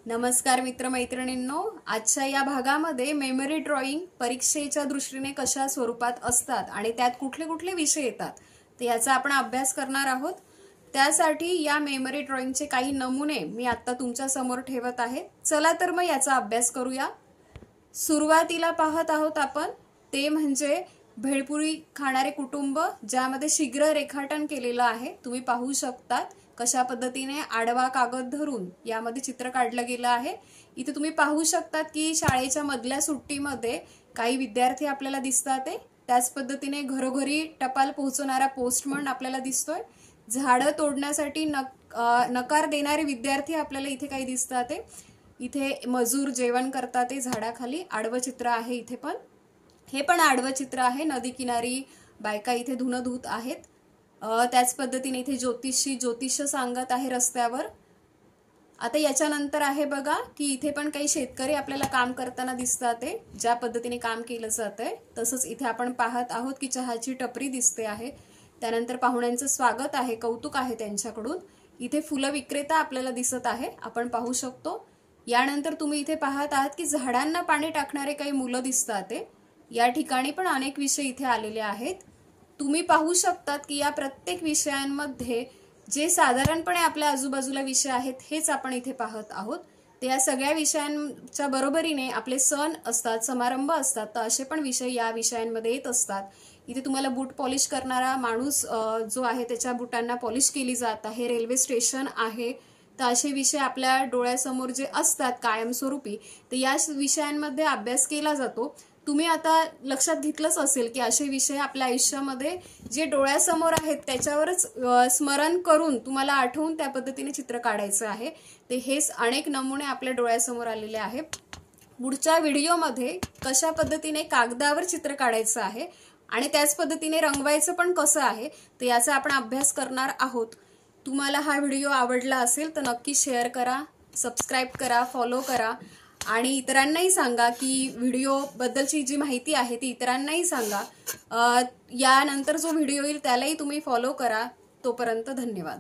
नमस्कार मित्रमैत्रिणींनो, आजच्या या भागामध्ये मेमरी ड्रॉइंग परीक्षेच्या दृष्टीने कशा स्वरूपात असतात आणि त्यात कुठले कुठले विषय येतात ते याचा आपण अभ्यास करणार आहोत। त्यासाठी या मेमरी ड्रॉइंगचे काही नमुने मी आता तुमच्या समोर ठेवत आहे। चला तर मग याचा अभ्यास करूया। सुरुवातीला पाहत आहोत आपण ते म्हणजे भेळपुरी खाणारे कुटुंब, ज्यामध्ये शीघ्र रेखाटन केलेलं आहे। तुम्ही पाहू शकता कशा पद्धतीने आडवा कागद धरून यामध्ये चित्र काढलं गेलं आहे। इथे तुम्ही पाहू शकता की शाळेच्या मधल्या सुट्टीमध्ये काही विद्यार्थी आपल्याला दिसतात। त्याच पद्धतीने घरोघरी टपाल पोहोचवणारा पोस्टमन आपल्याला दिसतोय। झाडं तोडण्यासाठी नकार देणारे विद्यार्थी आपल्याला इथे काही दिसतात। इथे मजूर जेवण करतात झाडाखाली, आडवं चित्र आहे। इथे पण हे पण आडवं चित्र आहे। नदी किनारी बायका इथे धुणं धुत आहेत। त्याच पद्धतीने इथे ज्योतिष सांगत आहे रस्त्यावर। आता याच्यानंतर आहे बघा की इथे पण काही शेतकरी आपल्याला काम करताना दिसतात। ज्या पद्धतीने काम केलं जातंय तसंच इथे आपण पाहत आहोत की चहाची टपरी दिसते आहे। त्यानंतर पाहुण्यांचं स्वागत आहे, कौतुक आहे त्यांच्याकडून। इथे फुलं विक्रेता आपल्याला दिसत आहे, आपण पाहू शकतो। यानंतर तुम्ही इथे पाहत आहात की झाडांना पाणी टाकणारे काही मुलं दिसतात। या ठिकाणी पण अनेक विषय इथे आलेले आहेत। तुम्ही पाहू शकतात की या प्रत्येक विषयांमध्ये जे साधारणपणे आपल्या आजूबाजूला विषय आहेत हेच आपण इथे पाहत आहोत। ते या सगळ्या विषयांच्या बरोबरीने आपले सण असतात, समारंभ असतात, तर असे पण विषय या विषयांमध्ये येत असतात। इथे तुम्हाला बूट पॉलिश करणारा माणूस जो आहे त्याच्या बुटांना पॉलिश केली जात आहे। रेल्वे स्टेशन आहे, तर असे विषय आपल्या डोळ्यासमोर जे असतात कायमस्वरूपी, तर या विषयांमध्ये अभ्यास केला जातो। तुम्ही आता लक्षात घेतलंच असेल की असे विषय आपल्या आयुष्यामध्ये जे डोळ्यासमोर आहेत त्याच्यावरच स्मरण करून तुम्हाला आठवून त्या पद्धतीने चित्र काढायचं आहे। ते हेच अनेक नमुने आपल्या डोळ्यासमोर आलेले आहेत। पुढच्या व्हिडिओमध्ये कशा पद्धतीने कागदावर चित्र काढायचं आहे आणि त्याच पद्धतीने रंगवायचं पण कसं आहे ते याचा आपण अभ्यास करणार आहोत। तुम्हाला हा व्हिडिओ आवडला असेल तर नक्की शेअर करा, सबस्क्राइब करा, फॉलो करा आणि इतरांनाही सांगा की व्हिडिओ बद्दलची जी माहिती आहे ती इतरांनाही सांगा। यानंतर जो व्हिडिओ येईल त्यालाही तुम्ही फॉलो करा। तोपर्यंत धन्यवाद।